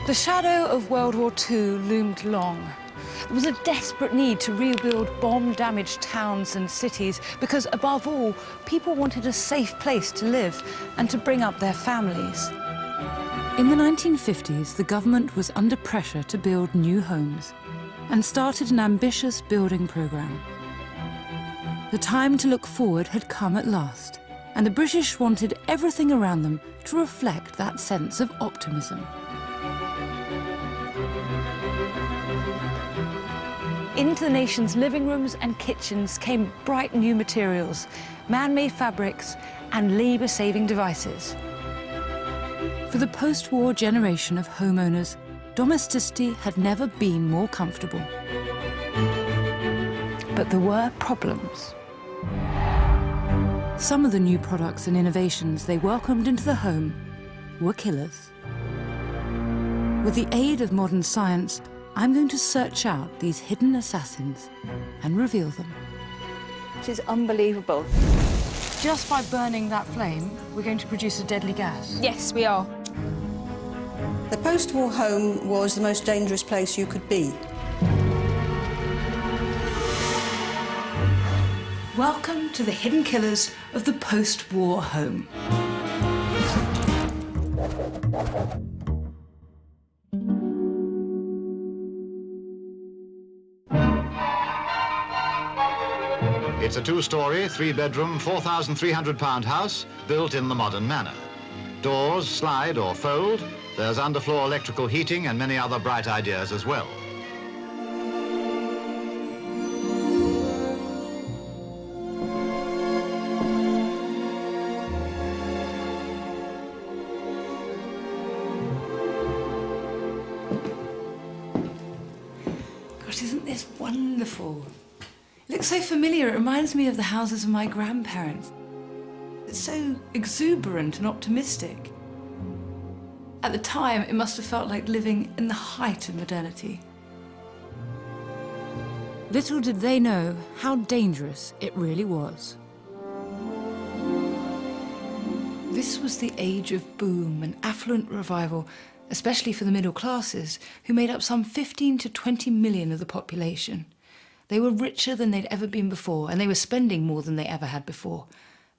The shadow of World War II loomed long. There was a desperate need to rebuild bomb-damaged towns and cities because, above all, people wanted a safe place to live and to bring up their families. In the 1950s, the government was under pressure to build new homes and started an ambitious building programme. The time to look forward had come at last, and the British wanted everything around them to reflect that sense of optimism. Into the nation's living rooms and kitchens came bright new materials, man-made fabrics and labour-saving devices. For the post-war generation of homeowners, domesticity had never been more comfortable. But there were problems. Some of the new products and innovations they welcomed into the home were killers. With the aid of modern science, I'm going to search out these hidden assassins and reveal them. Which is unbelievable. Just by burning that flame, we're going to produce a deadly gas. Yes, we are. The post-war home was the most dangerous place you could be. Welcome to the hidden killers of the post-war home. It's a two-storey, three-bedroom, £4,300 house built in the modern manner. Doors slide or fold. There's underfloor electrical heating and many other bright ideas as well. Gosh, isn't this wonderful? It looks so familiar. It reminds me of the houses of my grandparents. It's so exuberant and optimistic. At the time, it must have felt like living in the height of modernity. Little did they know how dangerous it really was. This was the age of boom and affluent revival, especially for the middle classes, who made up some 15 to 20 million of the population. They were richer than they'd ever been before, and they were spending more than they ever had before.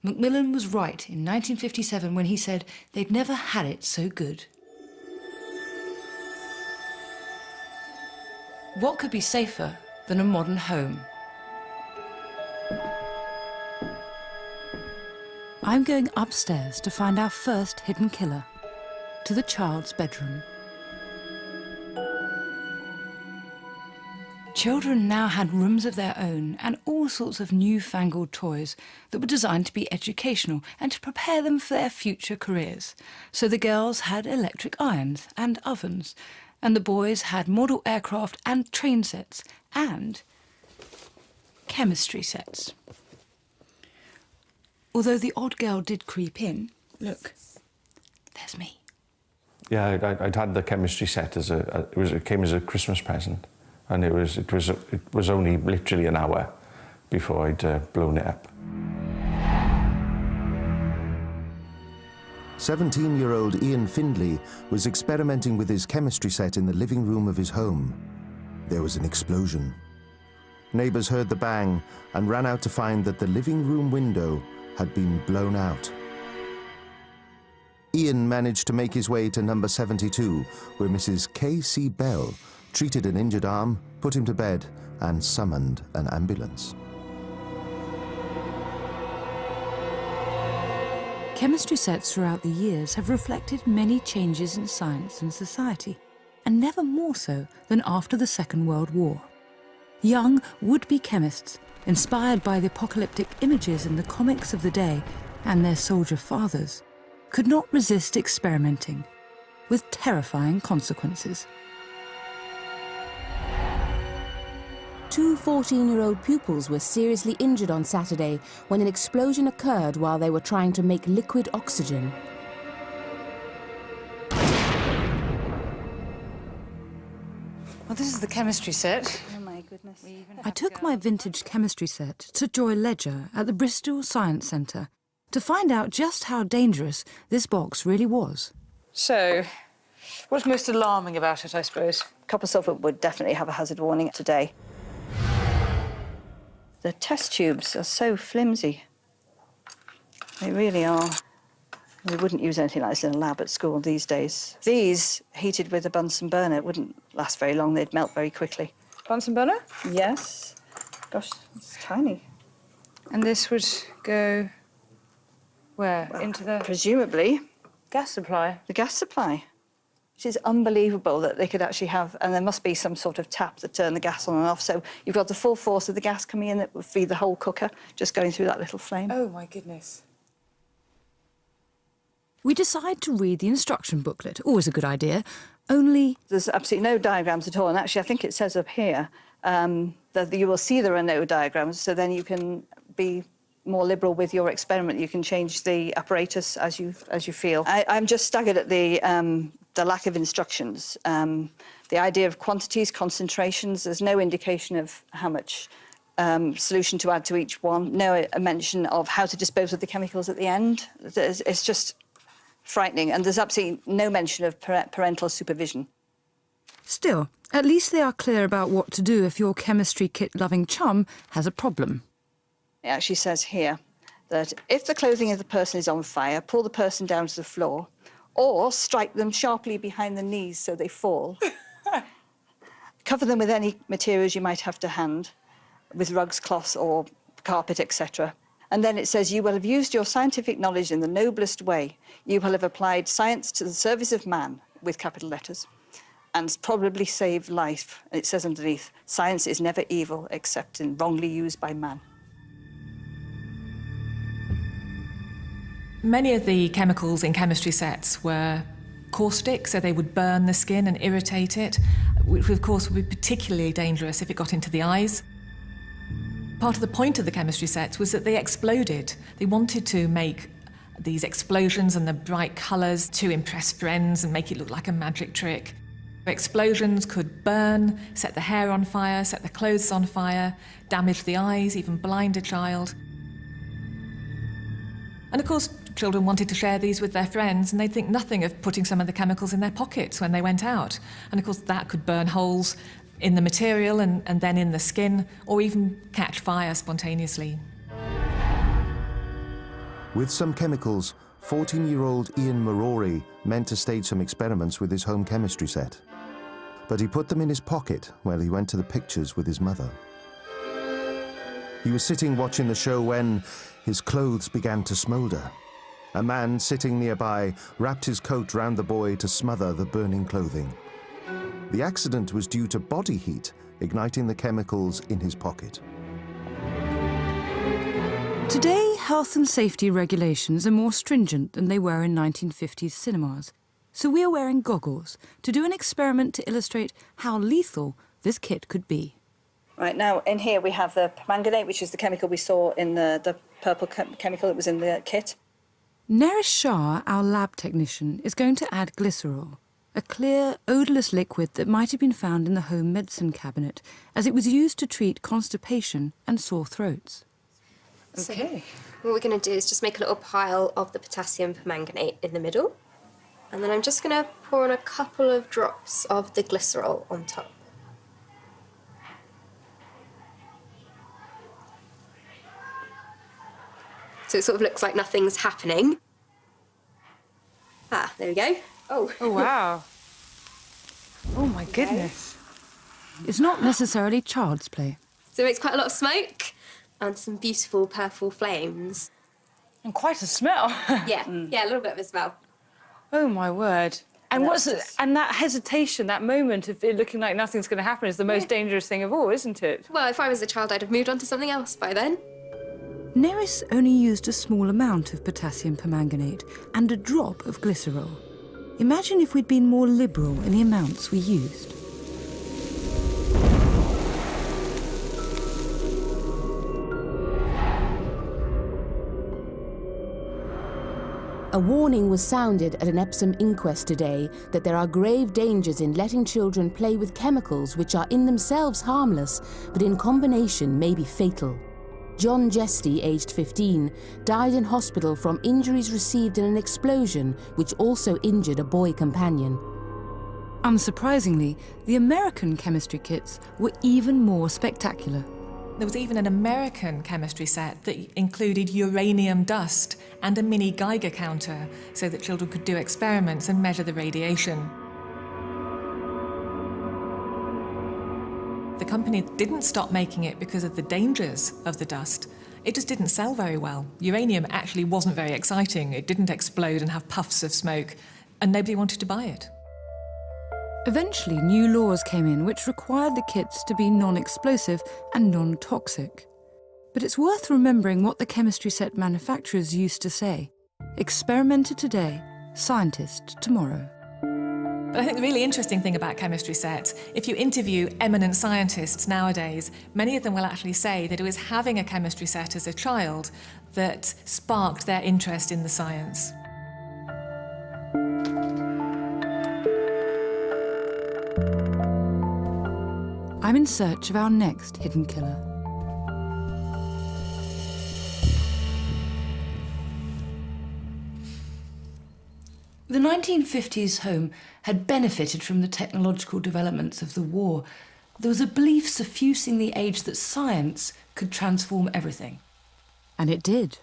Macmillan was right in 1957 when he said they'd never had it so good. What could be safer than a modern home? I'm going upstairs to find our first hidden killer, to the child's bedroom. Children now had rooms of their own and all sorts of newfangled toys that were designed to be educational and to prepare them for their future careers. So the girls had electric irons and ovens, and the boys had model aircraft and train sets and chemistry sets. Although the odd girl did creep in, look, there's me. Yeah, I'd had the chemistry set as it came as a Christmas present. And it was only literally an hour before I'd blown it up. 17-year-old Ian Findlay was experimenting with his chemistry set in the living room of his home. There was an explosion. Neighbours heard the bang and ran out to find that the living room window had been blown out. Ian managed to make his way to number 72, where Mrs. K.C. Bell treated an injured arm, put him to bed, and summoned an ambulance. Chemistry sets throughout the years have reflected many changes in science and society, and never more so than after the Second World War. Young would-be chemists, inspired by the apocalyptic images in the comics of the day and their soldier fathers, could not resist experimenting, with terrifying consequences. Two 14-year-old pupils were seriously injured on Saturday when an explosion occurred while they were trying to make liquid oxygen. Well, this is the chemistry set. Oh my goodness. I took my vintage chemistry set to Joy Ledger at the Bristol Science Centre to find out just how dangerous this box really was. So, What's most alarming about it, I suppose? Copper sulfur would definitely have a hazard warning today. The test tubes are so flimsy. They really are. We wouldn't use anything like this in a lab at school these days. These, heated with a Bunsen burner, wouldn't last very long. They'd melt very quickly. Bunsen burner? Yes. Gosh, it's tiny. And this would go where? Well, into the presumably gas supply? the gas supply. Which is unbelievable that they could actually have, and there must be some sort of tap that turn the gas on and off. So you've got the full force of the gas coming in that would feed the whole cooker, just going through that little flame. Oh, my goodness. We decide to read the instruction booklet, always a good idea, only... There's absolutely no diagrams at all, and actually I think it says up here that you will see there are no diagrams, so then you can be more liberal with your experiment. You can change the apparatus as you feel. I'm just staggered at the lack of instructions. The idea of quantities, concentrations, there's no indication of how much solution to add to each one, no mention of how to dispose of the chemicals at the end. It's just frightening, and there's absolutely no mention of parental supervision. Still, at least they are clear about what to do if your chemistry kit-loving chum has a problem. It actually says here that if the clothing of the person is on fire, pull the person down to the floor, or strike them sharply behind the knees so they fall. Cover them with any materials you might have to hand, with rugs, cloths, or carpet, etc. And then it says, you will have used your scientific knowledge in the noblest way. You will have applied science to the service of man, with capital letters, and probably saved life. And it says underneath, science is never evil except in wrongly used by man. Many of the chemicals in chemistry sets were caustic, so they would burn the skin and irritate it, which of course would be particularly dangerous if it got into the eyes. Part of the point of the chemistry sets was that they exploded. They wanted to make these explosions and the bright colours to impress friends and make it look like a magic trick. Explosions could burn, set the hair on fire, set the clothes on fire, damage the eyes, even blind a child. And of course, children wanted to share these with their friends, and they'd think nothing of putting some of the chemicals in their pockets when they went out. And of course, that could burn holes in the material and then in the skin, or even catch fire spontaneously. With some chemicals, 14-year-old Ian Marori meant to stage some experiments with his home chemistry set. But he put them in his pocket while he went to the pictures with his mother. He was sitting watching the show when his clothes began to smoulder. A man sitting nearby wrapped his coat round the boy to smother the burning clothing. The accident was due to body heat, igniting the chemicals in his pocket. Today, health and safety regulations are more stringent than they were in 1950s cinemas. So we are wearing goggles to do an experiment to illustrate how lethal this kit could be. Right, now in here we have the permanganate, which is the chemical we saw in the purple chemical that was in the kit. Neris Shah, our lab technician, is going to add glycerol, a clear, odourless liquid that might have been found in the home medicine cabinet, as it was used to treat constipation and sore throats. Okay. So what we're going to do is just make a little pile of the potassium permanganate in the middle. And then I'm just going to pour on a couple of drops of the glycerol on top. So it sort of looks like nothing's happening. Ah, there we go. Oh. Oh, wow. Oh, my goodness. It's not necessarily child's play. So it makes quite a lot of smoke and some beautiful purple flames. And quite a smell. Yeah, yeah, a little bit of a smell. Oh, my word. And and that hesitation, that moment of it looking like nothing's going to happen is the most dangerous thing of all, isn't it? Well, if I was a child, I'd have moved on to something else by then. Neris only used a small amount of potassium permanganate and a drop of glycerol. Imagine if we'd been more liberal in the amounts we used. A warning was sounded at an Epsom inquest today that there are grave dangers in letting children play with chemicals which are in themselves harmless, but in combination may be fatal. John Jesty, aged 15, died in hospital from injuries received in an explosion which also injured a boy companion. Unsurprisingly, the American chemistry kits were even more spectacular. There was even an American chemistry set that included uranium dust and a mini Geiger counter so that children could do experiments and measure the radiation. The company didn't stop making it because of the dangers of the dust. It just didn't sell very well. Uranium actually wasn't very exciting. It didn't explode and have puffs of smoke, and nobody wanted to buy it. Eventually, new laws came in which required the kits to be non-explosive and non-toxic. But it's worth remembering what the chemistry set manufacturers used to say. Experimenter today, scientist tomorrow. But I think the really interesting thing about chemistry sets, if you interview eminent scientists nowadays, many of them will actually say that it was having a chemistry set as a child that sparked their interest in the science. I'm in search of our next hidden killer. The 1950s home had benefited from the technological developments of the war. There was a belief suffusing the age that science could transform everything. And it did.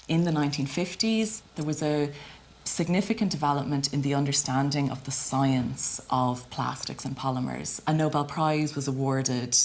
In the 1950s, there was a significant development in the understanding of the science of plastics and polymers. A Nobel Prize was awarded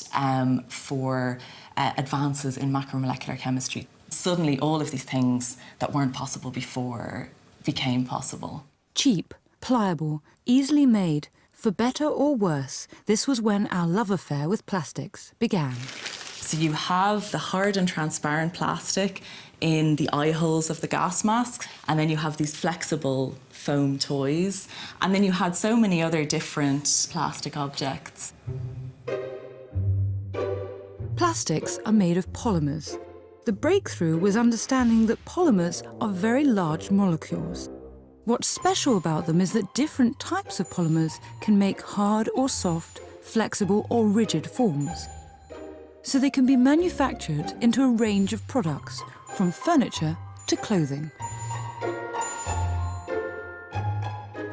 for advances in macromolecular chemistry. Suddenly, all of these things that weren't possible before became possible. Cheap, pliable, easily made, for better or worse, this was when our love affair with plastics began. So you have the hard and transparent plastic in the eye holes of the gas masks, and then you have these flexible foam toys, and then you had so many other different plastic objects. Plastics are made of polymers. The breakthrough was understanding that polymers are very large molecules. What's special about them is that different types of polymers can make hard or soft, flexible or rigid forms. So they can be manufactured into a range of products, from furniture to clothing.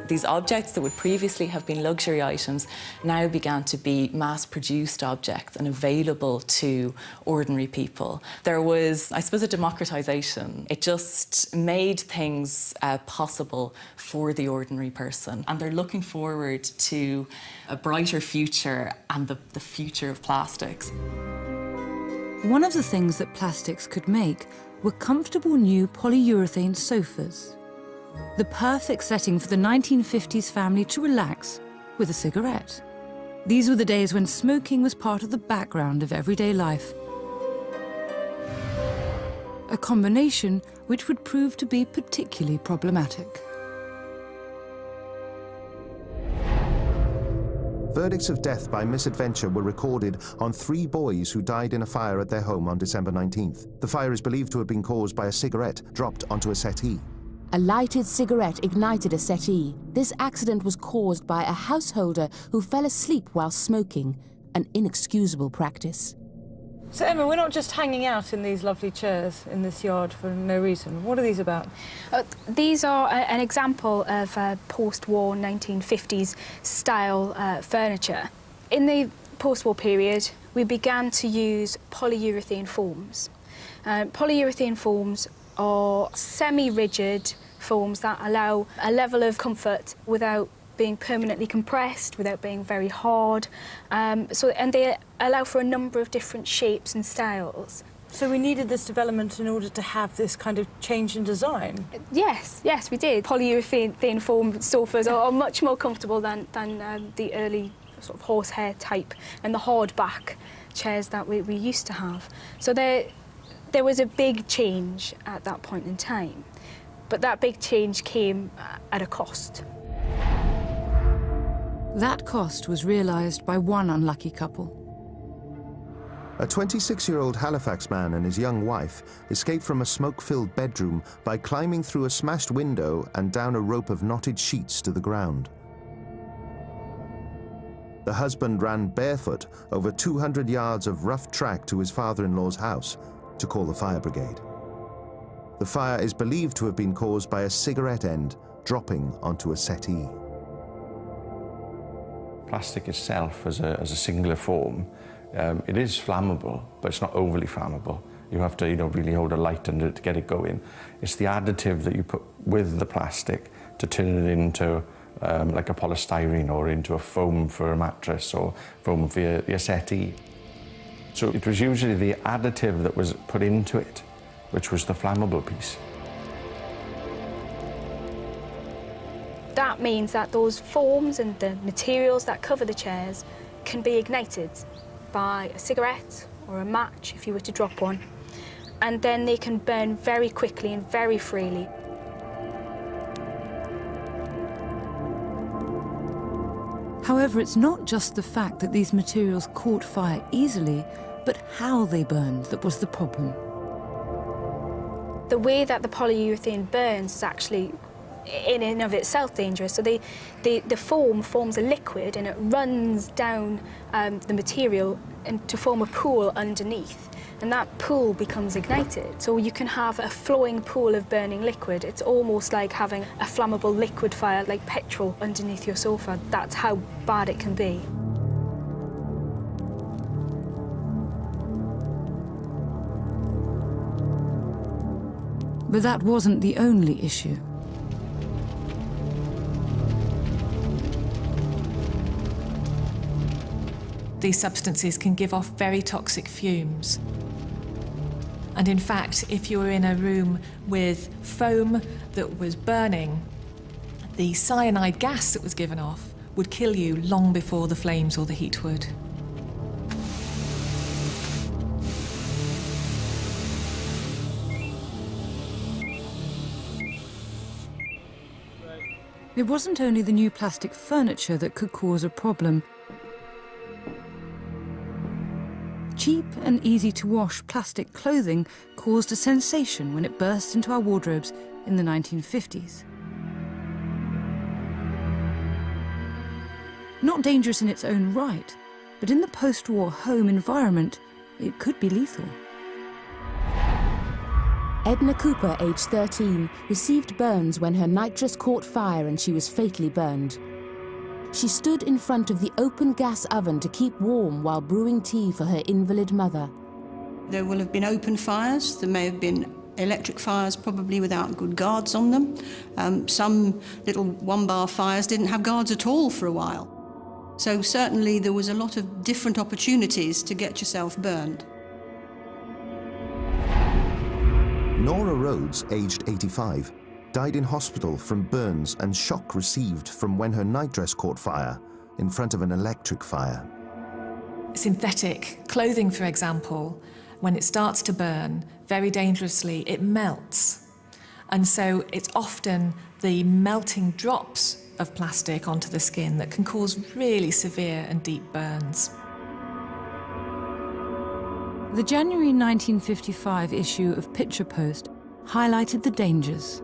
These objects that would previously have been luxury items now began to be mass-produced objects and available to ordinary people. There was, I suppose, a democratization. It just made things possible for the ordinary person. And they're looking forward to a brighter future and the future of plastics. One of the things that plastics could make were comfortable new polyurethane sofas. The perfect setting for the 1950s family to relax with a cigarette. These were the days when smoking was part of the background of everyday life. A combination which would prove to be particularly problematic. Verdicts of death by misadventure were recorded on 3 boys who died in a fire at their home on December 19th. The fire is believed to have been caused by a cigarette dropped onto a settee. A lighted cigarette ignited a settee. This accident was caused by a householder who fell asleep while smoking, an inexcusable practice. So Emma, we're not just hanging out in these lovely chairs in this yard for no reason. What are these about? These are an example of post-war 1950s style furniture. In the post-war period, we began to use polyurethane forms. Polyurethane forms are semi-rigid forms that allow a level of comfort without being permanently compressed, without being very hard. And they allow for a number of different shapes and styles. So we needed this development in order to have this kind of change in design? Yes, we did. Polyurethane form sofas are much more comfortable than the early sort of horsehair type and the hardback chairs that we used to have. So there was a big change at that point in time, but that big change came at a cost. That cost was realised by one unlucky couple. A 26-year-old Halifax man and his young wife escaped from a smoke-filled bedroom by climbing through a smashed window and down a rope of knotted sheets to the ground. The husband ran barefoot over 200 yards of rough track to his father-in-law's house to call the fire brigade. The fire is believed to have been caused by a cigarette end dropping onto a settee. plastic itself as a singular form, it is flammable, but it's not overly flammable. You have to, really hold a light under it to get it going. It's the additive that you put with the plastic to turn it into like a polystyrene or into a foam for a mattress or foam for your settee. So it was usually the additive that was put into it, which was the flammable piece. That means that those foams and the materials that cover the chairs can be ignited by a cigarette or a match if you were to drop one, and then they can burn very quickly and very freely. However, it's not just the fact that these materials caught fire easily, but how they burned that was the problem. The way that the polyurethane burns is actually in and of itself dangerous. So the foam forms a liquid and it runs down the material and to form a pool underneath. And that pool becomes ignited. So you can have a flowing pool of burning liquid. It's almost like having a flammable liquid fire, like petrol underneath your sofa. That's how bad it can be. But that wasn't the only issue. These substances can give off very toxic fumes. And in fact, if you were in a room with foam that was burning, the cyanide gas that was given off would kill you long before the flames or the heat would. It wasn't only the new plastic furniture that could cause a problem. Cheap and easy-to-wash plastic clothing caused a sensation when it burst into our wardrobes in the 1950s. Not dangerous in its own right, but in the post-war home environment, it could be lethal. Edna Cooper, aged 13, received burns when her nitrous caught fire and she was fatally burned. She stood in front of the open gas oven to keep warm while brewing tea for her invalid mother. There will have been open fires. There may have been electric fires, probably without good guards on them. Some little one-bar fires didn't have guards at all for a while. So certainly there was a lot of different opportunities to get yourself burned. Nora Rhodes, aged 85, died in hospital from burns and shock received from when her nightdress caught fire in front of an electric fire. Synthetic clothing, for example, when it starts to burn very dangerously, it melts. And so it's often the melting drops of plastic onto the skin that can cause really severe and deep burns. The January 1955 issue of Picture Post highlighted the dangers.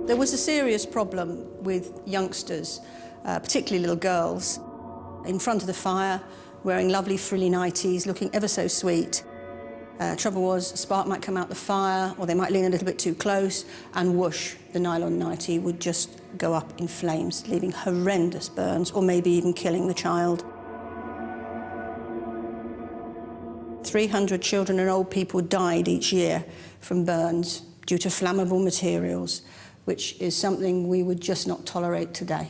There was a serious problem with youngsters, particularly little girls, in front of the fire, wearing lovely frilly nighties, looking ever so sweet. Trouble was, a spark might come out the fire, or they might lean a little bit too close, and whoosh, the nylon nightie would just go up in flames, leaving horrendous burns, or maybe even killing the child. 300 children and old people died each year from burns due to flammable materials, which is something we would just not tolerate today.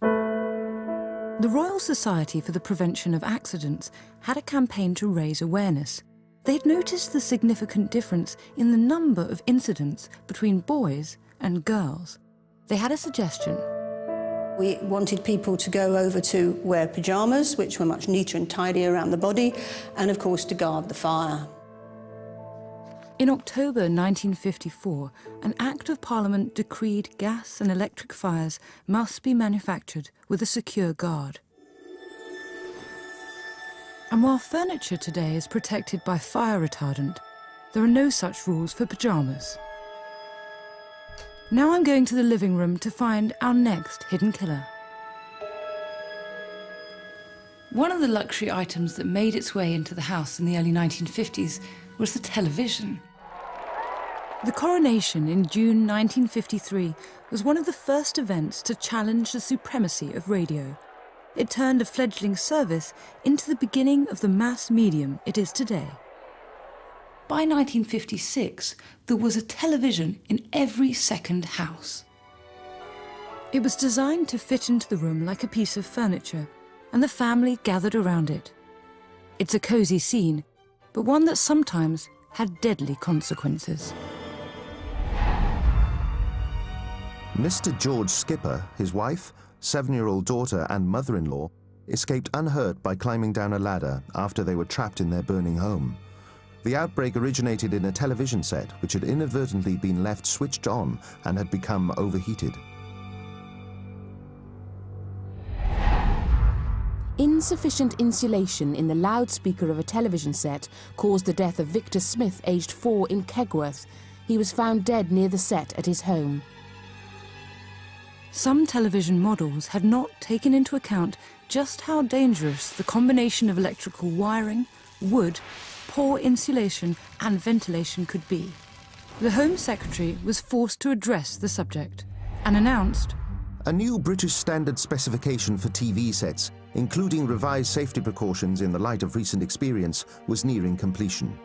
The Royal Society for the Prevention of Accidents had a campaign to raise awareness. They'd noticed the significant difference in the number of incidents between boys and girls. They had a suggestion. We wanted people to go over to wear pyjamas, which were much neater and tidier around the body, and of course to guard the fire. In October 1954, an Act of Parliament decreed gas and electric fires must be manufactured with a secure guard. And while furniture today is protected by fire retardant, there are no such rules for pyjamas. Now I'm going to the living room to find our next hidden killer. One of the luxury items that made its way into the house in the early 1950s was the television. The coronation in June 1953 was one of the first events to challenge the supremacy of radio. It turned a fledgling service into the beginning of the mass medium it is today. By 1956, there was a television in every second house. It was designed to fit into the room like a piece of furniture, and the family gathered around it. It's a cosy scene, but one that sometimes had deadly consequences. Mr. George Skipper, his wife, 7-year-old daughter and mother-in-law escaped unhurt by climbing down a ladder after they were trapped in their burning home. The outbreak originated in a television set which had inadvertently been left switched on and had become overheated. Insufficient insulation in the loudspeaker of a television set caused the death of Victor Smith, aged 4, in Kegworth. He was found dead near the set at his home. Some television models had not taken into account just how dangerous the combination of electrical wiring, wood, poor insulation and ventilation could be. The Home Secretary was forced to address the subject and announced, "A new British standard specification for TV sets, including revised safety precautions in the light of recent experience, was nearing completion."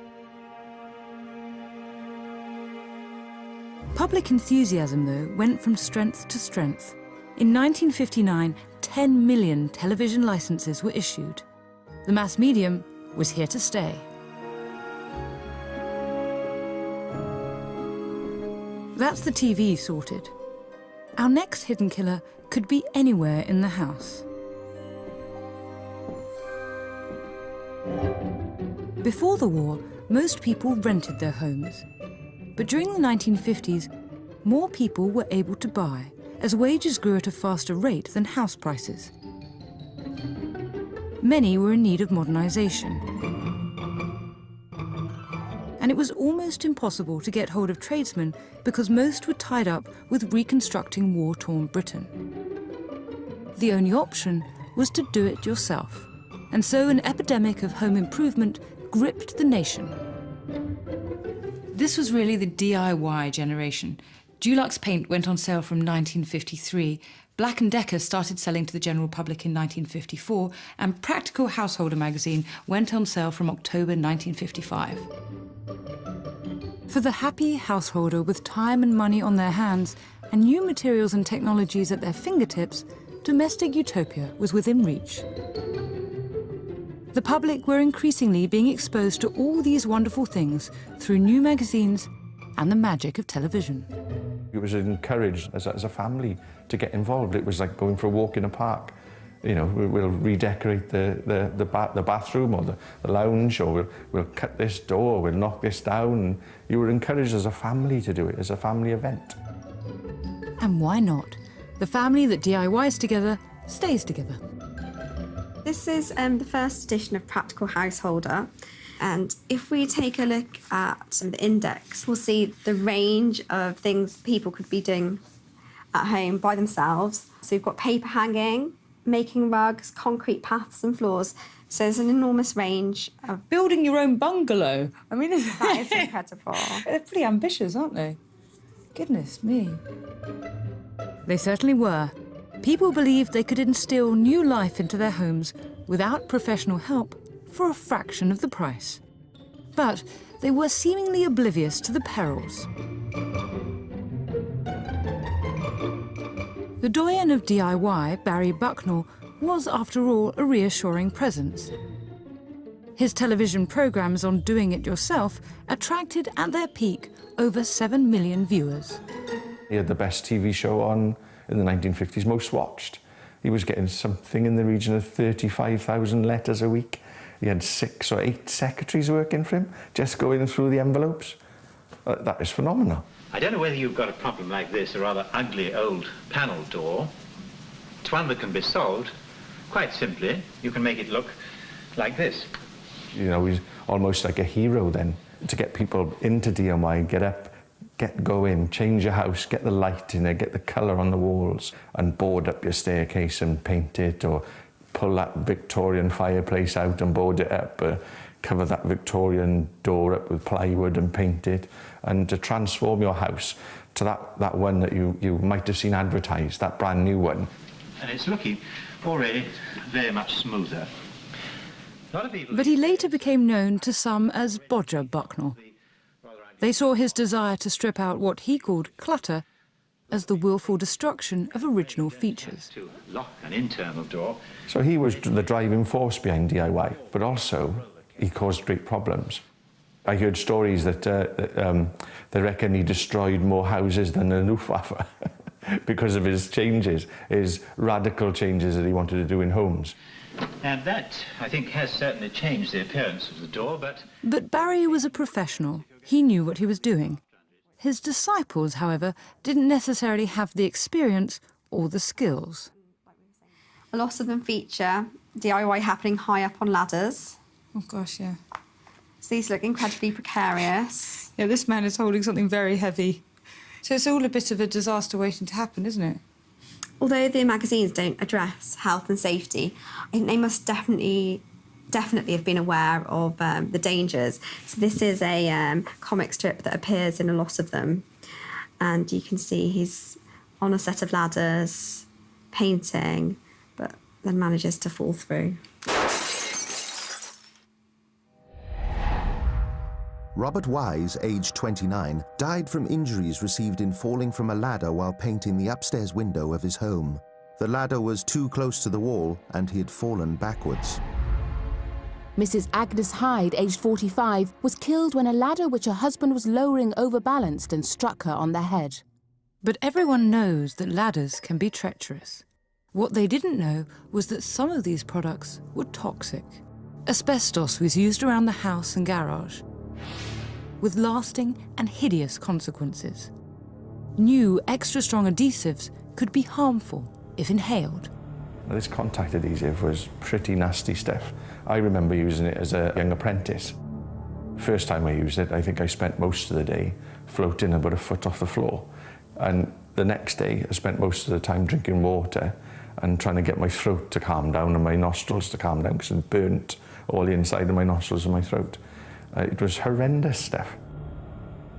Public enthusiasm, though, went from strength to strength. In 1959, 10 million television licenses were issued. The mass medium was here to stay. That's the TV sorted. Our next hidden killer could be anywhere in the house. Before the war, most people rented their homes. But during the 1950s, more people were able to buy, as wages grew at a faster rate than house prices. Many were in need of modernisation. And it was almost impossible to get hold of tradesmen because most were tied up with reconstructing war-torn Britain. The only option was to do it yourself. And so an epidemic of home improvement gripped the nation. This was really the DIY generation. Dulux paint went on sale from 1953, Black & Decker started selling to the general public in 1954, and Practical Householder magazine went on sale from October 1955. For the happy householder with time and money on their hands and new materials and technologies at their fingertips, domestic utopia was within reach. The public were increasingly being exposed to all these wonderful things through new magazines and the magic of television. It was encouraged as a family to get involved. It was like going for a walk in a park. You know, we'll redecorate the bathroom or the lounge, or we'll cut this door, we'll knock this down. You were encouraged as a family to do it, as a family event. And why not? The family that DIYs together stays together. This is the first edition of Practical Householder, and if we take a look at the index, we'll see the range of things people could be doing at home by themselves. So we've got paper hanging, making rugs, concrete paths and floors. So there's an enormous range of... Building your own bungalow. I mean, that is incredible. They're pretty ambitious, aren't they? Goodness me. They certainly were. People believed they could instill new life into their homes without professional help for a fraction of the price. But they were seemingly oblivious to the perils. The doyen of DIY, Barry Bucknell, was, after all, a reassuring presence. His television programmes on doing it yourself attracted, at their peak, over 7 million viewers. He had the best TV show on in the 1950s, most watched. He was getting something in the region of 35,000 letters a week. He had 6 or 8 secretaries working for him, just going through the envelopes. That is phenomenal. I don't know whether you've got a problem like this, a rather ugly old panel door. It's one that can be solved quite simply. You can make it look like this. You know, he's almost like a hero then, to get people into DIY, get up, get going, change your house, get the light in there, get the colour on the walls, and board up your staircase and paint it, or pull that Victorian fireplace out and board it up, cover that Victorian door up with plywood and paint it, and to transform your house to that one that you might have seen advertised, that brand new one. And it's looking already very much smoother. But he later became known to some as Bodger Bucknell. They saw his desire to strip out what he called clutter as the willful destruction of original features. To lock an internal door. So he was the driving force behind DIY, but also he caused great problems. I heard stories that they reckon he destroyed more houses than the Luftwaffe because of his changes, his radical changes that he wanted to do in homes. And that, I think, has certainly changed the appearance of the door, but... But Barry was a professional. He knew what he was doing. His disciples, however, didn't necessarily have the experience or the skills. A lot of them feature DIY happening high up on ladders. Oh, gosh, yeah. So these look incredibly precarious. Yeah, this man is holding something very heavy. So it's all a bit of a disaster waiting to happen, isn't it? Although the magazines don't address health and safety, I think they must definitely have been aware of the dangers. So this is a comic strip that appears in a lot of them. And you can see he's on a set of ladders, painting, but then manages to fall through. Robert Wise, aged 29, died from injuries received in falling from a ladder while painting the upstairs window of his home. The ladder was too close to the wall and he had fallen backwards. Mrs. Agnes Hyde, aged 45, was killed when a ladder which her husband was lowering overbalanced and struck her on the head. But everyone knows that ladders can be treacherous. What they didn't know was that some of these products were toxic. Asbestos was used around the house and garage, with lasting and hideous consequences. New, extra-strong adhesives could be harmful if inhaled. This contact adhesive was pretty nasty stuff. I remember using it as a young apprentice. First time I used it, I think I spent most of the day floating about a foot off the floor. And the next day, I spent most of the time drinking water and trying to get my throat to calm down and my nostrils to calm down because it burnt all the inside of my nostrils and my throat. It was horrendous stuff.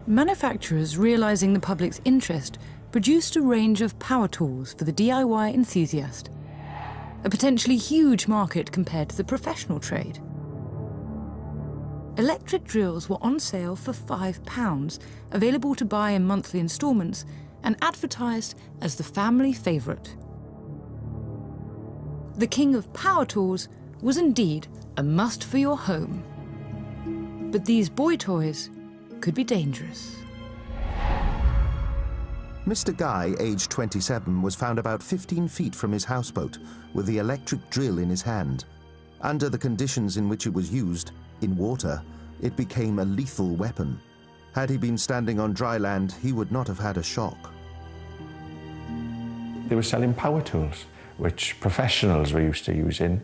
Manufacturers, realising the public's interest, produced a range of power tools for the DIY enthusiast. A potentially huge market compared to the professional trade. Electric drills were on sale for £5, available to buy in monthly instalments, and advertised as the family favourite. The king of power tools was indeed a must for your home. But these boy toys could be dangerous. Mr. Guy, aged 27, was found about 15 feet from his houseboat with the electric drill in his hand. Under the conditions in which it was used, in water, it became a lethal weapon. Had he been standing on dry land, he would not have had a shock. They were selling power tools, which professionals were used to using,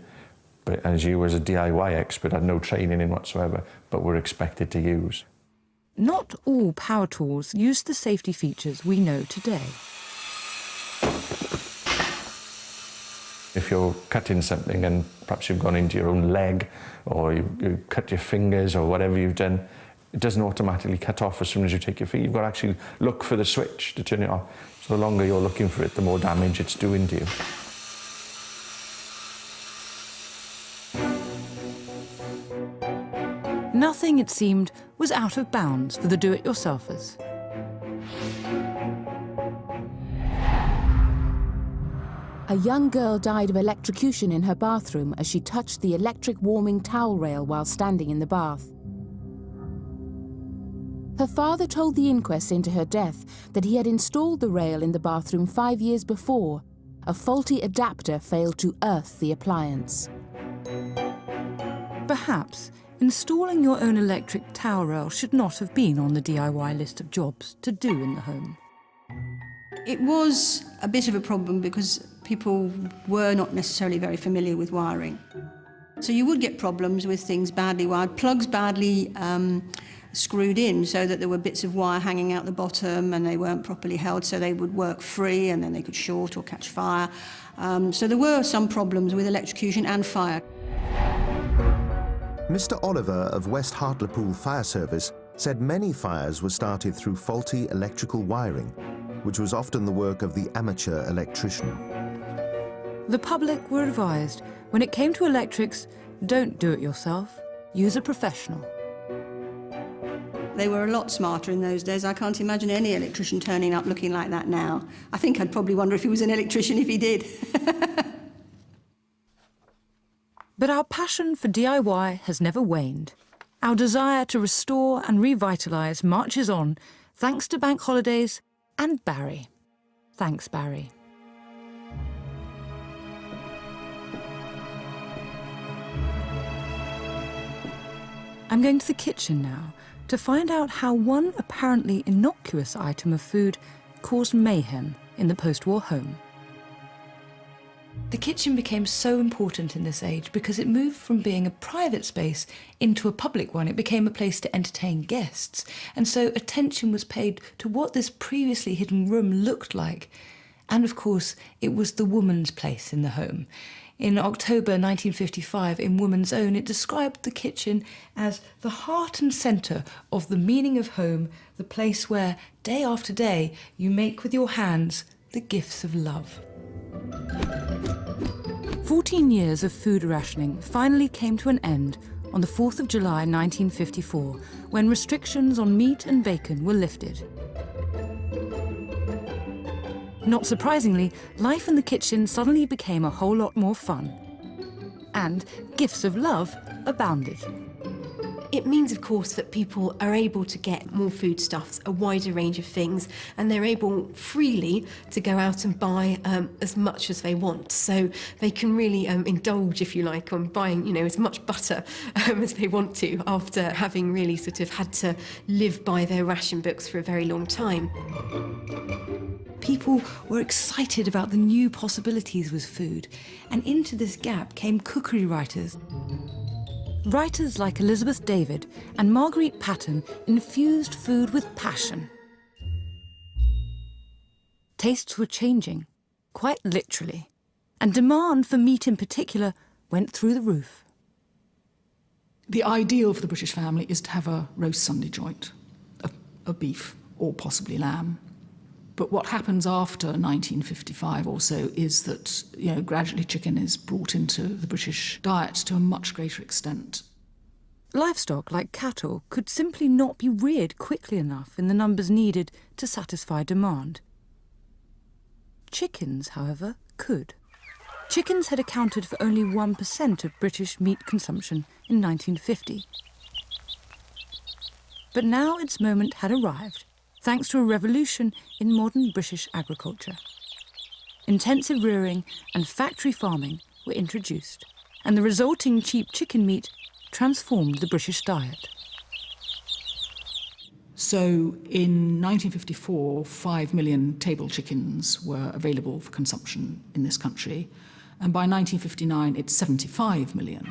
but as you as a DIY expert had no training in whatsoever, but were expected to use. Not all power tools use the safety features we know today. If you're cutting something and perhaps you've gone into your own leg or you cut your fingers or whatever you've done, it doesn't automatically cut off as soon as you take your feet. You've got to actually look for the switch to turn it off. So the longer you're looking for it, the more damage it's doing to you. Nothing, it seemed, was out of bounds for the do-it-yourselfers. A young girl died of electrocution in her bathroom as she touched the electric warming towel rail while standing in the bath. Her father told the inquest into her death that he had installed the rail in the bathroom 5 years before. A faulty adapter failed to earth the appliance. Perhaps installing your own electric towel rail should not have been on the DIY list of jobs to do in the home. It was a bit of a problem because people were not necessarily very familiar with wiring. So you would get problems with things badly wired, plugs badly screwed in so that there were bits of wire hanging out the bottom and they weren't properly held, so they would work free and then they could short or catch fire. So there were some problems with electrocution and fire. Mr. Oliver of West Hartlepool Fire Service said many fires were started through faulty electrical wiring, which was often the work of the amateur electrician. The public were advised, when it came to electrics, don't do it yourself, use a professional. They were a lot smarter in those days. I can't imagine any electrician turning up looking like that now. I think I'd probably wonder if he was an electrician if he did. But our passion for DIY has never waned. Our desire to restore and revitalise marches on, thanks to bank holidays and Barry. Thanks, Barry. I'm going to the kitchen now to find out how one apparently innocuous item of food caused mayhem in the post-war home. The kitchen became so important in this age because it moved from being a private space into a public one. It became a place to entertain guests, and so attention was paid to what this previously hidden room looked like. And of course, it was the woman's place in the home. In October 1955, in Woman's Own, it described the kitchen as the heart and centre of the meaning of home, the place where, day after day, you make with your hands the gifts of love. 14 years of food rationing finally came to an end on the 4th of July 1954, when restrictions on meat and bacon were lifted. Not surprisingly, life in the kitchen suddenly became a whole lot more fun. And gifts of love abounded. It means, of course, that people are able to get more foodstuffs, a wider range of things, and they're able freely to go out and buy as much as they want. So they can really indulge, if you like, on buying, you know, as much butter as they want to, after having really sort of had to live by their ration books for a very long time. People were excited about the new possibilities with food, and into this gap came cookery writers. Writers like Elizabeth David and Marguerite Patten infused food with passion. Tastes were changing, quite literally, and demand for meat in particular went through the roof. The ideal for the British family is to have a roast Sunday joint, a beef or possibly lamb. But what happens after 1955 or so is that, you know, gradually chicken is brought into the British diet to a much greater extent. Livestock, like cattle, could simply not be reared quickly enough in the numbers needed to satisfy demand. Chickens, however, could. Chickens had accounted for only 1% of British meat consumption in 1950. But now its moment had arrived, thanks to a revolution in modern British agriculture. Intensive rearing and factory farming were introduced, and the resulting cheap chicken meat transformed the British diet. So in 1954, 5 million table chickens were available for consumption in this country, and by 1959 it's 75 million.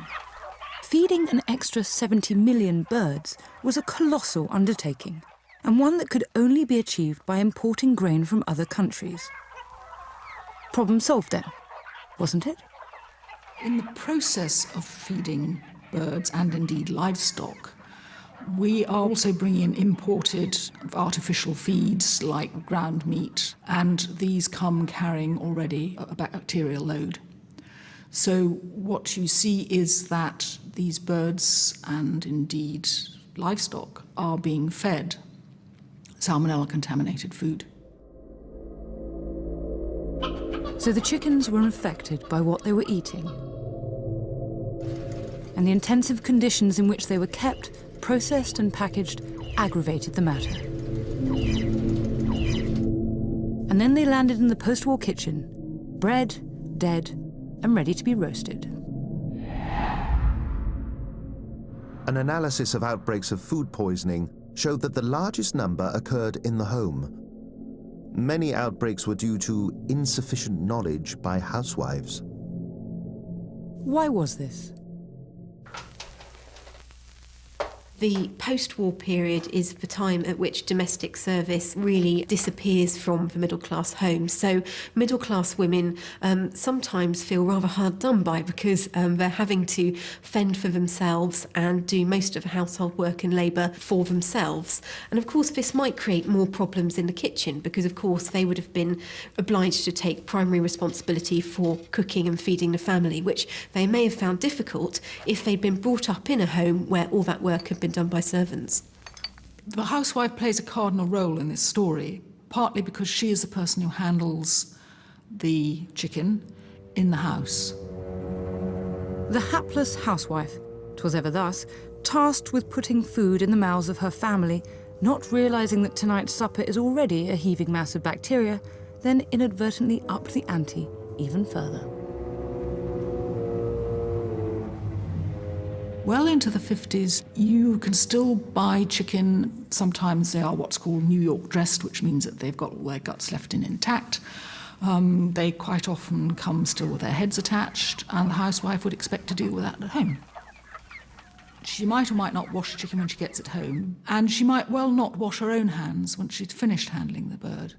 Feeding an extra 70 million birds was a colossal undertaking, and one that could only be achieved by importing grain from other countries. Problem solved then, wasn't it? In the process of feeding birds and indeed livestock, we are also bringing in imported artificial feeds like ground meat, and these come carrying already a bacterial load. So what you see is that these birds and indeed livestock are being fed salmonella-contaminated food. So the chickens were infected by what they were eating. And the intensive conditions in which they were kept, processed and packaged aggravated the matter. And then they landed in the post-war kitchen, bred, dead, and ready to be roasted. An analysis of outbreaks of food poisoning showed that the largest number occurred in the home. Many outbreaks were due to insufficient knowledge by housewives. Why was this? The post-war period is the time at which domestic service really disappears from the middle-class homes. So middle-class women sometimes feel rather hard done by because they're having to fend for themselves and do most of the household work and labour for themselves. And of course this might create more problems in the kitchen because of course they would have been obliged to take primary responsibility for cooking and feeding the family, which they may have found difficult if they'd been brought up in a home where all that work had been done by servants. The housewife plays a cardinal role in this story, partly because she is the person who handles the chicken in the house. The hapless housewife, 'twas ever thus, tasked with putting food in the mouths of her family, not realising that tonight's supper is already a heaving mass of bacteria, then inadvertently upped the ante even further. Well into the 50s, you can still buy chicken. Sometimes they are what's called New York dressed, which means that they've got all their guts left in intact. They quite often come still with their heads attached, and the housewife would expect to deal with that at home. She might or might not wash the chicken when she gets it home, and she might well not wash her own hands once she'd finished handling the bird.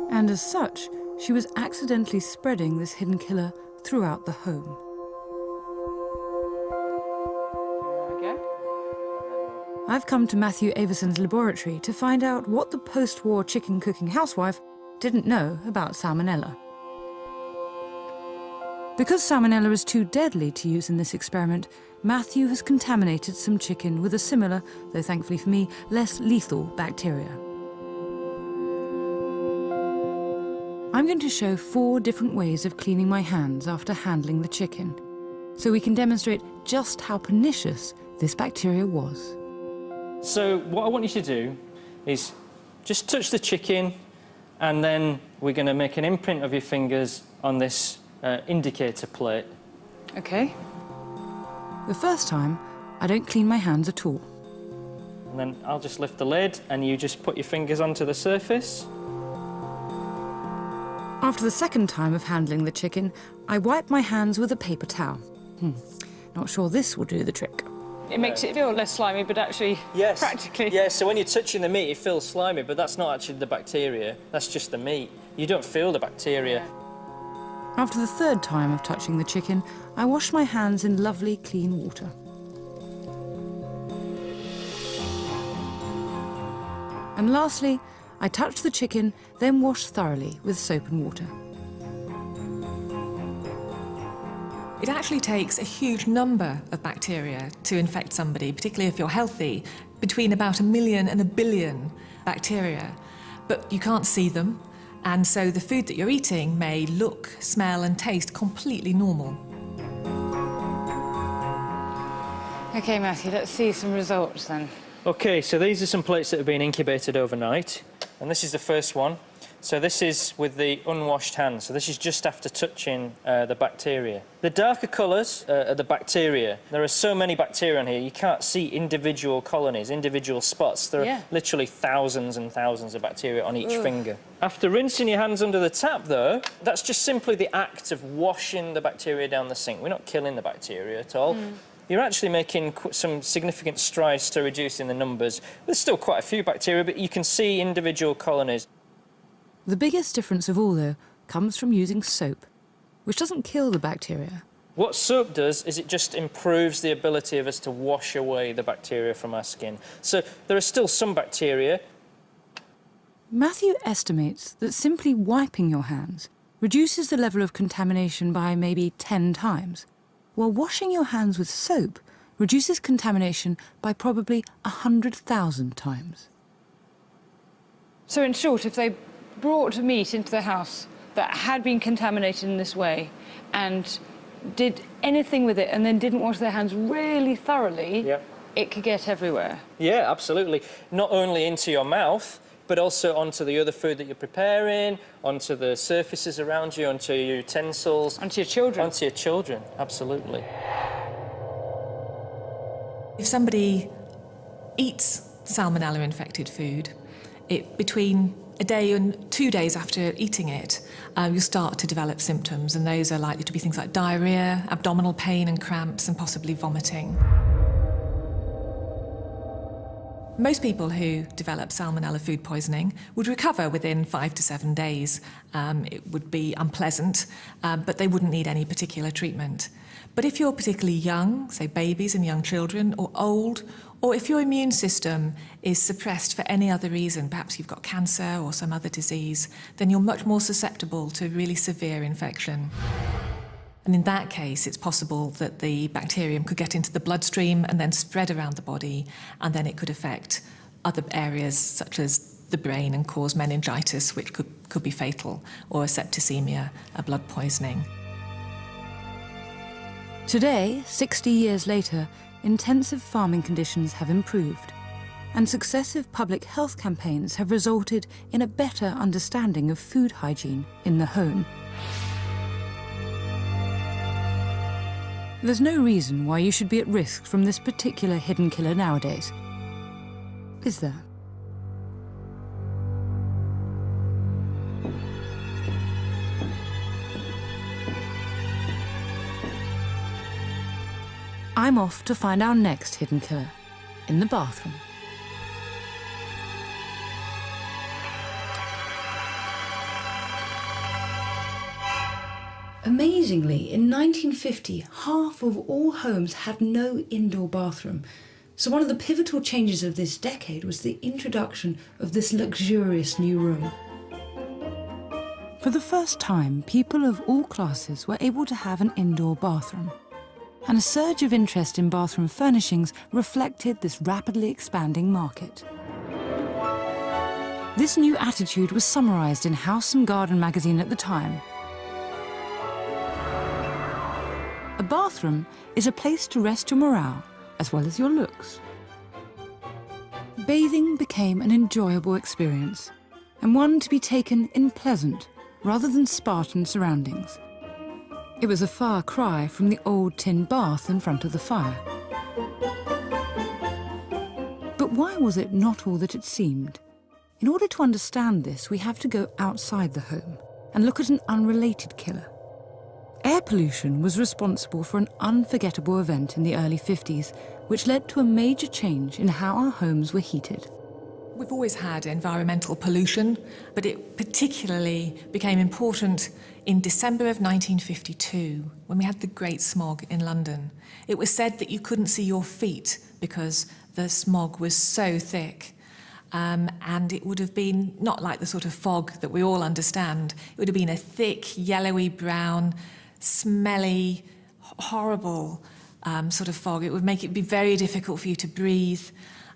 And as such, she was accidentally spreading this hidden killer throughout the home. I've come to Matthew Averson's laboratory to find out what the post-war chicken cooking housewife didn't know about salmonella. Because salmonella is too deadly to use in this experiment, Matthew has contaminated some chicken with a similar, though thankfully for me, less lethal bacteria. I'm going to show 4 different ways of cleaning my hands after handling the chicken, so we can demonstrate just how pernicious this bacteria was. So what I want you to do is just touch the chicken, and then we're going to make an imprint of your fingers on this indicator plate. OK. The first time, I don't clean my hands at all. And then I'll just lift the lid, and you just put your fingers onto the surface. After the second time of handling the chicken, I wipe my hands with a paper towel. Not sure this will do the trick. It makes it feel less slimy, but actually, practically... Yeah, so when you're touching the meat, it feels slimy, but that's not actually the bacteria. That's just the meat. You don't feel the bacteria. After the third time of touching the chicken, I wash my hands in lovely, clean water. And lastly, I touch the chicken, then wash thoroughly with soap and water. It actually takes a huge number of bacteria to infect somebody, particularly if you're healthy, between about 1 million and 1 billion bacteria. But you can't see them, and so the food that you're eating may look, smell and taste completely normal. OK, Matthew, let's see some results then. OK, so these are some plates that have been incubated overnight, and this is the first one. So this is with the unwashed hands. So this is just after touching the bacteria. The darker colours are the bacteria. There are so many bacteria on here, you can't see individual colonies, individual spots. There are literally thousands and thousands of bacteria on each finger. After rinsing your hands under the tap, though, that's just simply the act of washing the bacteria down the sink. We're not killing the bacteria at all. You're actually making some significant strides to reducing the numbers. There's still quite a few bacteria, but you can see individual colonies. The biggest difference of all, though, comes from using soap, which doesn't kill the bacteria. What soap does is it just improves the ability of us to wash away the bacteria from our skin. So there are still some bacteria. Matthew estimates that simply wiping your hands reduces the level of contamination by maybe 10 times, while washing your hands with soap reduces contamination by probably 100,000 times. So in short, if they brought meat into the house that had been contaminated in this way and did anything with it and then didn't wash their hands really thoroughly, it could get everywhere. Yeah, absolutely. Not only into your mouth, but also onto the other food that you're preparing, onto the surfaces around you, onto your utensils. Onto your children. Onto your children, absolutely. If somebody eats salmonella-infected food, between a day and 2 days after eating it, you'll start to develop symptoms, and those are likely to be things like diarrhoea, abdominal pain and cramps, and possibly vomiting. Most people who develop salmonella food poisoning would recover within 5 to 7 days. It would be unpleasant, but they wouldn't need any particular treatment. But if you're particularly young, say babies and young children, or old, or if your immune system is suppressed for any other reason, perhaps you've got cancer or some other disease, then you're much more susceptible to really severe infection. And in that case, it's possible that the bacterium could get into the bloodstream and then spread around the body, and then it could affect other areas such as the brain and cause meningitis, which could be fatal, or a septicemia, a blood poisoning. Today, 60 years later, intensive farming conditions have improved, and successive public health campaigns have resulted in a better understanding of food hygiene in the home. There's no reason why you should be at risk from this particular hidden killer nowadays, is there? I'm off to find our next hidden killer in the bathroom. Amazingly, in 1950, half of all homes had no indoor bathroom. So one of the pivotal changes of this decade was the introduction of this luxurious new room. For the first time, people of all classes were able to have an indoor bathroom. And a surge of interest in bathroom furnishings reflected this rapidly expanding market. This new attitude was summarised in House and Garden magazine at the time. A bathroom is a place to rest your morale, as well as your looks. Bathing became an enjoyable experience, and one to be taken in pleasant, rather than Spartan surroundings. It was a far cry from the old tin bath in front of the fire. But why was it not all that it seemed? In order to understand this, we have to go outside the home and look at an unrelated killer. Air pollution was responsible for an unforgettable event in the early 50s, which led to a major change in how our homes were heated. We've always had environmental pollution, but it particularly became important in December of 1952, when we had the Great Smog in London. It was said that you couldn't see your feet because the smog was so thick. And it would have been not like the sort of fog that we all understand. It would have been a thick, yellowy brown, smelly, horrible sort of fog. It would make it be very difficult for you to breathe.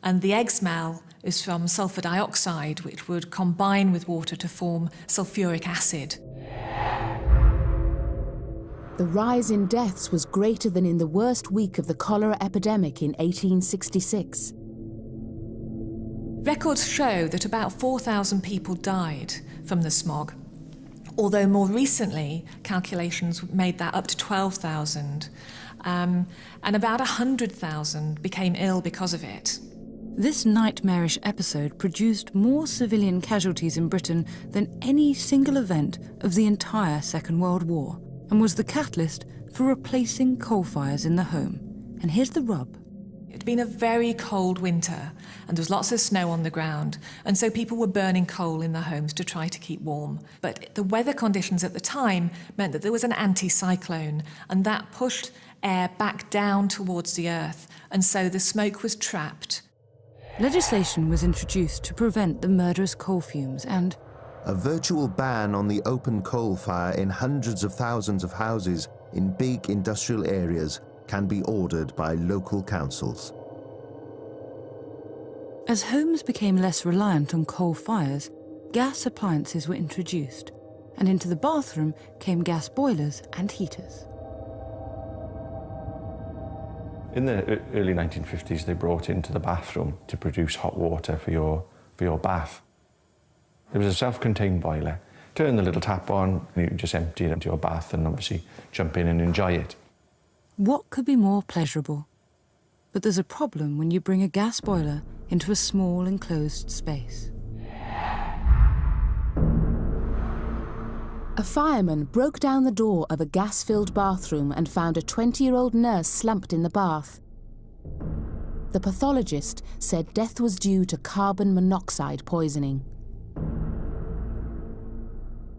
And the egg smell is from sulfur dioxide, which would combine with water to form sulfuric acid. The rise in deaths was greater than in the worst week of the cholera epidemic in 1866. Records show that about 4,000 people died from the smog, although more recently calculations made that up to 12,000, and about 100,000 became ill because of it. This nightmarish episode produced more civilian casualties in Britain than any single event of the entire Second World War, and was the catalyst for replacing coal fires in the home. And here's the rub. It'd been a very cold winter, and there was lots of snow on the ground, and so people were burning coal in their homes to try to keep warm. But the weather conditions at the time meant that there was an anticyclone, and that pushed air back down towards the earth, and so the smoke was trapped. Legislation was introduced to prevent the murderous coal fumes, and a virtual ban on the open coal fire in hundreds of thousands of houses in big industrial areas can be ordered by local councils. As homes became less reliant on coal fires, gas appliances were introduced, and into the bathroom came gas boilers and heaters. In the early 1950s, they brought into the bathroom to produce hot water for your bath. There was a self-contained boiler. Turn the little tap on, and you just empty it into your bath and obviously jump in and enjoy it. What could be more pleasurable? But there's a problem when you bring a gas boiler into a small enclosed space. A fireman broke down the door of a gas-filled bathroom and found a 20-year-old nurse slumped in the bath. The pathologist said death was due to carbon monoxide poisoning.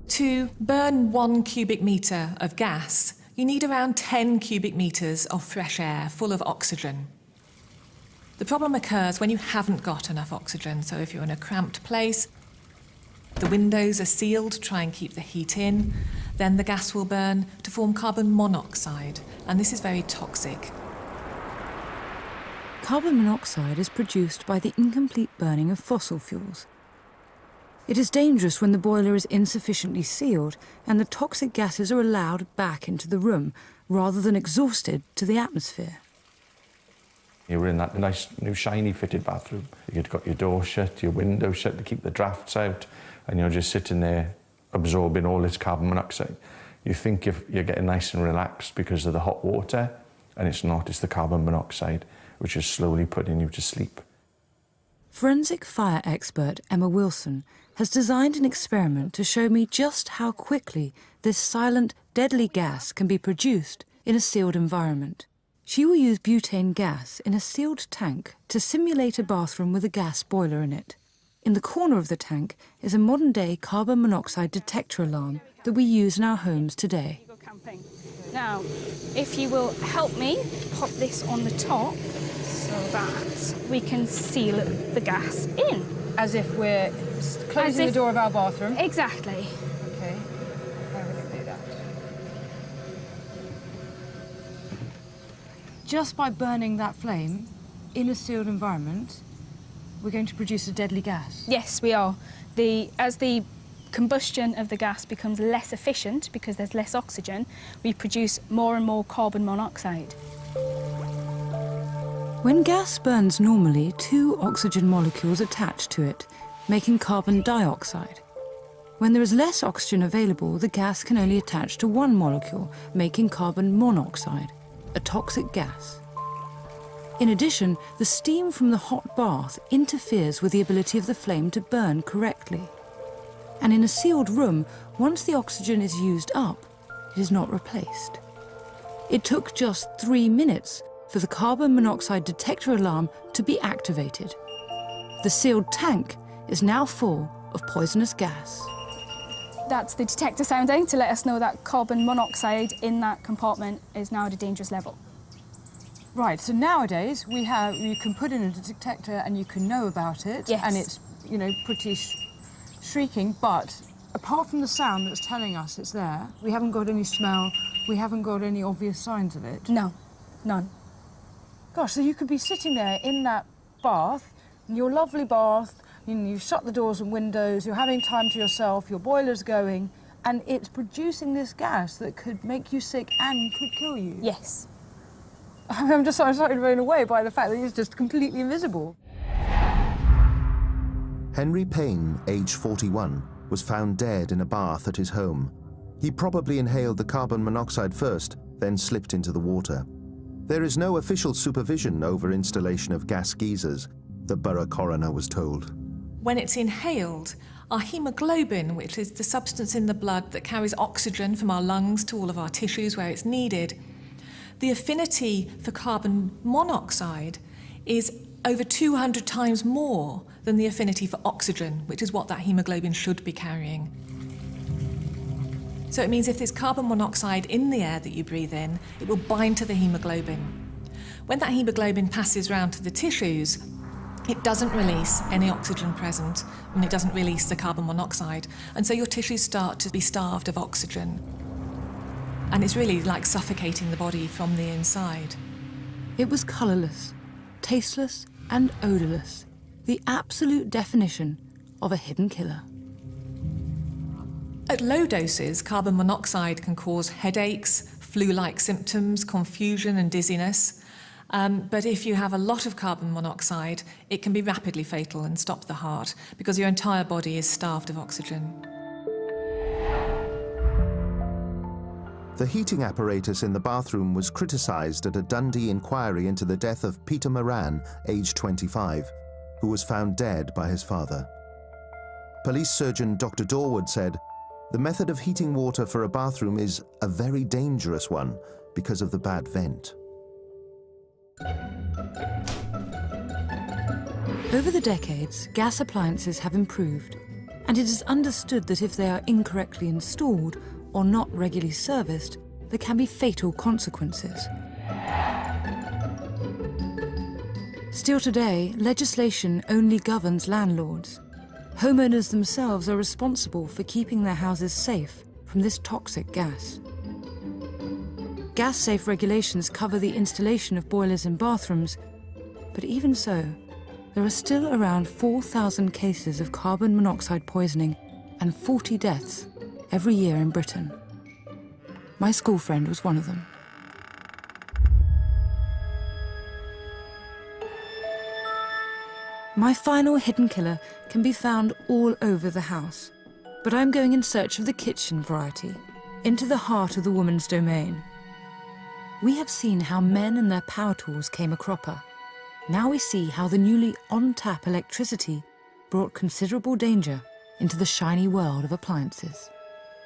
To burn 1 cubic metre of gas, you need around 10 cubic metres of fresh air full of oxygen. The problem occurs when you haven't got enough oxygen. So if you're in a cramped place, the windows are sealed to try and keep the heat in, then the gas will burn to form carbon monoxide, and this is very toxic. Carbon monoxide is produced by the incomplete burning of fossil fuels. It is dangerous when the boiler is insufficiently sealed and the toxic gases are allowed back into the room rather than exhausted to the atmosphere. You were in that nice new shiny fitted bathroom. You'd got your door shut, your window shut to keep the drafts out, and you're just sitting there absorbing all this carbon monoxide. You think you're getting nice and relaxed because of the hot water, and it's not, it's the carbon monoxide which is slowly putting you to sleep. Forensic fire expert Emma Wilson has designed an experiment to show me just how quickly this silent, deadly gas can be produced in a sealed environment. She will use butane gas in a sealed tank to simulate a bathroom with a gas boiler in it. In the corner of the tank is a modern-day carbon monoxide detector alarm that we use in our homes today. Now, if you will help me pop this on the top so that we can seal the gas in. As if we're closing the door of our bathroom? Exactly. Okay. How will it do that? Just by burning that flame in a sealed environment, we're going to produce a deadly gas? Yes, we are. As the combustion of the gas becomes less efficient because there's less oxygen, we produce more and more carbon monoxide. When gas burns normally, 2 oxygen molecules attach to it, making carbon dioxide. When there is less oxygen available, the gas can only attach to 1 molecule, making carbon monoxide, a toxic gas. In addition, the steam from the hot bath interferes with the ability of the flame to burn correctly. And in a sealed room, once the oxygen is used up, it is not replaced. It took just 3 minutes for the carbon monoxide detector alarm to be activated. The sealed tank is now full of poisonous gas. That's the detector sounding to let us know that carbon monoxide in that compartment is now at a dangerous level. Right, so nowadays you can put in a detector and you can know about it. Yes. And it's, pretty shrieking, but apart from the sound that's telling us it's there, we haven't got any smell, we haven't got any obvious signs of it. No, none. Gosh, so you could be sitting there in that bath, in your lovely bath, you've shut the doors and windows, you're having time to yourself, your boiler's going, and it's producing this gas that could make you sick and could kill you. Yes. I'm slightly blown away by the fact that it's just completely invisible. Henry Payne, age 41, was found dead in a bath at his home. He probably inhaled the carbon monoxide first, then slipped into the water. There is no official supervision over installation of gas geysers, the borough coroner was told. When it's inhaled, our hemoglobin, which is the substance in the blood that carries oxygen from our lungs to all of our tissues where it's needed, the affinity for carbon monoxide is over 200 times more than the affinity for oxygen, which is what that hemoglobin should be carrying. So it means if there's carbon monoxide in the air that you breathe in, it will bind to the hemoglobin. When that hemoglobin passes round to the tissues, it doesn't release any oxygen present, and it doesn't release the carbon monoxide. And so your tissues start to be starved of oxygen. And it's really like suffocating the body from the inside. It was colourless, tasteless and odourless, the absolute definition of a hidden killer. At low doses, carbon monoxide can cause headaches, flu-like symptoms, confusion and dizziness. But if you have a lot of carbon monoxide, it can be rapidly fatal and stop the heart because your entire body is starved of oxygen. The heating apparatus in the bathroom was criticised at a Dundee inquiry into the death of Peter Moran, aged 25, who was found dead by his father. Police surgeon Dr. Dorwood said, "The method of heating water for a bathroom is a very dangerous one because of the bad vent." Over the decades, gas appliances have improved, and it is understood that if they are incorrectly installed or not regularly serviced, there can be fatal consequences. Still today, legislation only governs landlords. Homeowners themselves are responsible for keeping their houses safe from this toxic gas. Gas-safe regulations cover the installation of boilers in bathrooms, but even so, there are still around 4,000 cases of carbon monoxide poisoning and 40 deaths every year in Britain. My school friend was one of them. My final hidden killer can be found all over the house, but I'm going in search of the kitchen variety, into the heart of the woman's domain. We have seen how men and their power tools came a cropper. Now we see how the newly on-tap electricity brought considerable danger into the shiny world of appliances.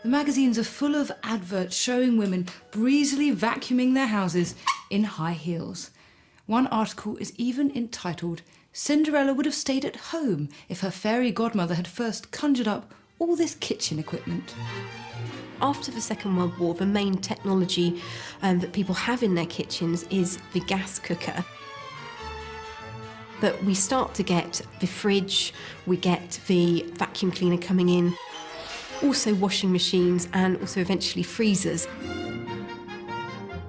The magazines are full of adverts showing women breezily vacuuming their houses in high heels. One article is even entitled, "Cinderella would have stayed at home if her fairy godmother had first conjured up all this kitchen equipment." After the Second World War, the main technology that people have in their kitchens is the gas cooker. But we start to get the fridge, we get the vacuum cleaner coming in, also washing machines and also eventually freezers.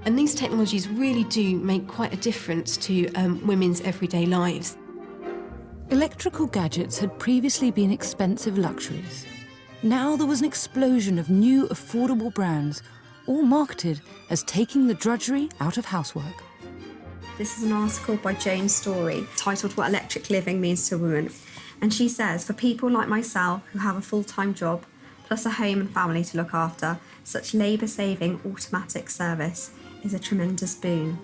And these technologies really do make quite a difference to women's everyday lives. Electrical gadgets had previously been expensive luxuries. Now there was an explosion of new affordable brands, all marketed as taking the drudgery out of housework. This is an article by Jane Story titled What Electric Living Means to Women. And she says, for people like myself who have a full-time job, plus a home and family to look after, such labour-saving automatic service is a tremendous boon.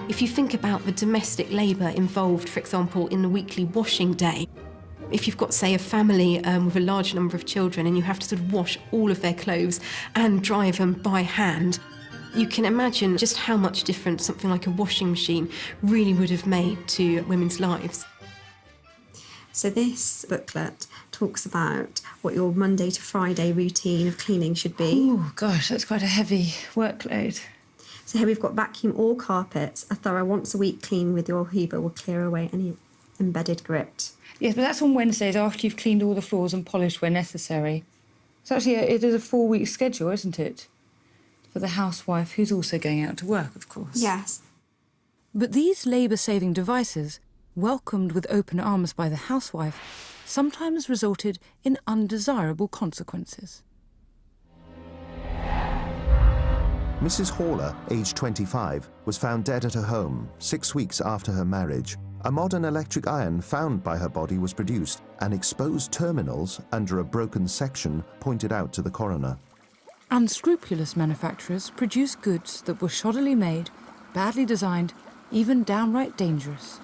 If you think about the domestic labour involved, for example, in the weekly washing day, if you've got, say, a family with a large number of children and you have to sort of wash all of their clothes and dry them by hand, you can imagine just how much difference something like a washing machine really would have made to women's lives. So this booklet talks about what your Monday to Friday routine of cleaning should be. Oh gosh, that's quite a heavy workload. So here we've got vacuum all carpets. A thorough once-a-week clean with your Hoover will clear away any embedded grit. Yes, but that's on Wednesdays after you've cleaned all the floors and polished where necessary. So actually, it is a 4-week schedule, isn't it? For the housewife who's also going out to work, of course. Yes. But these labour-saving devices, welcomed with open arms by the housewife, sometimes resulted in undesirable consequences. Mrs. Haller, aged 25, was found dead at her home 6 weeks after her marriage. A modern electric iron found by her body was produced, and exposed terminals under a broken section pointed out to the coroner. Unscrupulous manufacturers produce goods that were shoddily made, badly designed, even downright dangerous.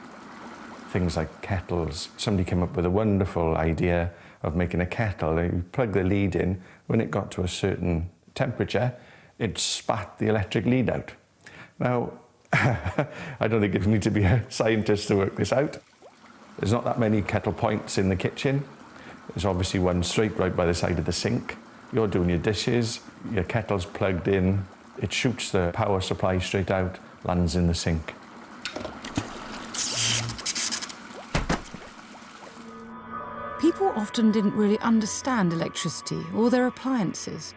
Things like kettles. Somebody came up with a wonderful idea of making a kettle. You plug the lead in. When it got to a certain temperature, it spat the electric lead out. Now, I don't think you need to be a scientist to work this out. There's not that many kettle points in the kitchen. There's obviously one straight right by the side of the sink. You're doing your dishes, your kettle's plugged in, it shoots the power supply straight out, lands in the sink. People often didn't really understand electricity or their appliances,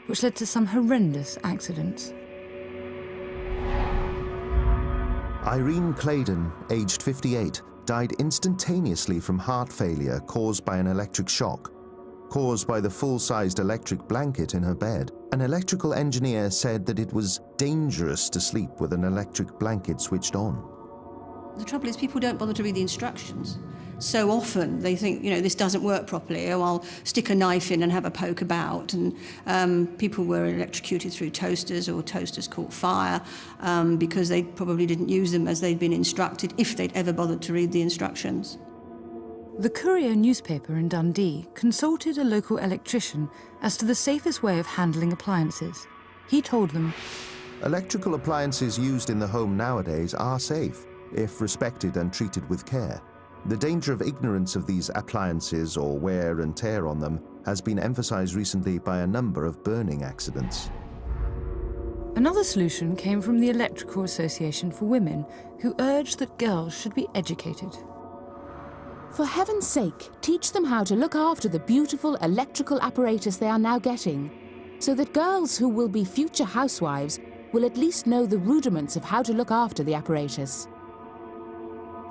which led to some horrendous accidents. Irene Claydon, aged 58, died instantaneously from heart failure caused by an electric shock, caused by the full-sized electric blanket in her bed. An electrical engineer said that it was dangerous to sleep with an electric blanket switched on. The trouble is people don't bother to read the instructions. So often they think, you know, this doesn't work properly, or I'll stick a knife in and have a poke about. And people were electrocuted through toasters, or toasters caught fire because they probably didn't use them as they'd been instructed, if they'd ever bothered to read the instructions. The Courier newspaper in Dundee consulted a local electrician as to the safest way of handling appliances. He told them, electrical appliances used in the home nowadays are safe. if respected and treated with care. The danger of ignorance of these appliances or wear and tear on them has been emphasized recently by a number of burning accidents. Another solution came from the Electrical Association for Women, who urged that girls should be educated. For heaven's sake, teach them how to look after the beautiful electrical apparatus they are now getting, so that girls who will be future housewives will at least know the rudiments of how to look after the apparatus.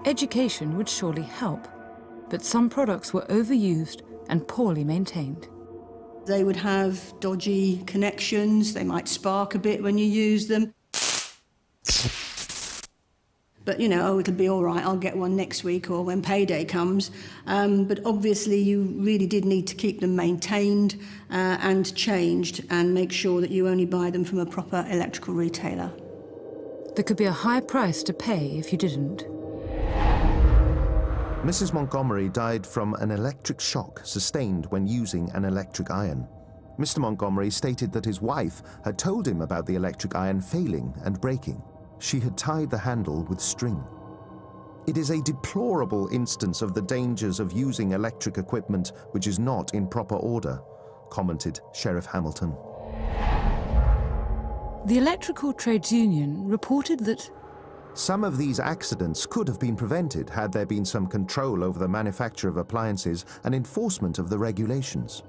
Education would surely help, but some products were overused and poorly maintained. They would have dodgy connections, they might spark a bit when you use them. But, you know, oh, it'll be all right, I'll get one next week or when payday comes. But obviously you really did need to keep them maintained and changed and make sure that you only buy them from a proper electrical retailer. There could be a high price to pay if you didn't. Mrs. Montgomery died from an electric shock sustained when using an electric iron. Mr. Montgomery stated that his wife had told him about the electric iron failing and breaking. She had tied the handle with string. It is a deplorable instance of the dangers of using electric equipment which is not in proper order, commented Sheriff Hamilton. The Electrical Trades Union reported that some of these accidents could have been prevented had there been some control over the manufacture of appliances and enforcement of the regulations.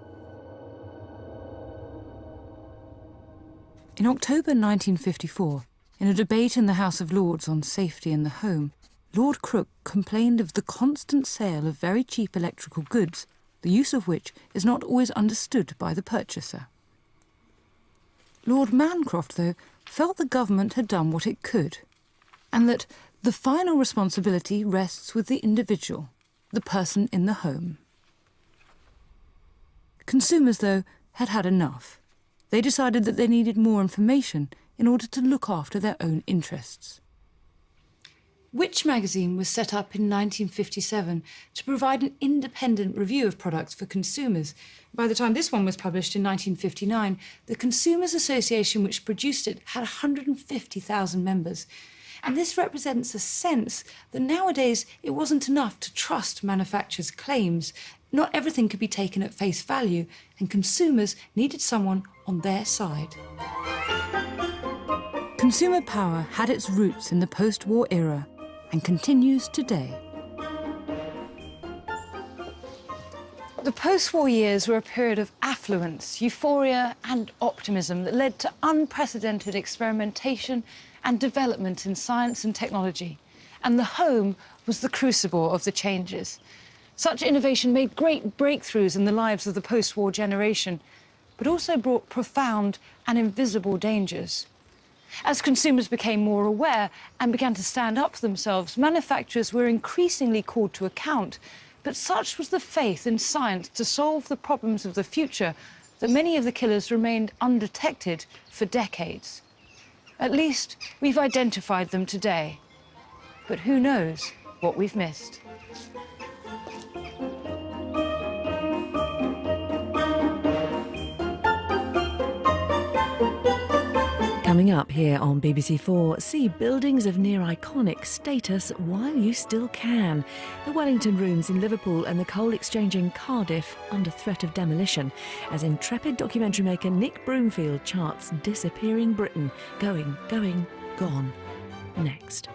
In October 1954, in a debate in the House of Lords on safety in the home, Lord Crook complained of the constant sale of very cheap electrical goods, the use of which is not always understood by the purchaser. Lord Mancroft, though, felt the government had done what it could, and that the final responsibility rests with the individual, the person in the home. Consumers, though, had had enough. They decided that they needed more information in order to look after their own interests. Which magazine was set up in 1957 to provide an independent review of products for consumers. By the time this one was published in 1959, the Consumers Association which produced it had 150,000 members. And this represents a sense that nowadays it wasn't enough to trust manufacturers' claims. Not everything could be taken at face value, and consumers needed someone on their side. Consumer power had its roots in the post-war era and continues today. The post-war years were a period of affluence, euphoria and optimism that led to unprecedented experimentation and development in science and technology. And the home was the crucible of the changes. Such innovation made great breakthroughs in the lives of the post-war generation, but also brought profound and invisible dangers. As consumers became more aware and began to stand up for themselves, manufacturers were increasingly called to account. But such was the faith in science to solve the problems of the future that many of the killers remained undetected for decades. At least we've identified them today. But who knows what we've missed? Coming up here on BBC4, see buildings of near-iconic status while you still can. The Wellington Rooms in Liverpool and the Coal Exchange in Cardiff under threat of demolition, as intrepid documentary maker Nick Broomfield charts disappearing Britain. Going, gone. Next.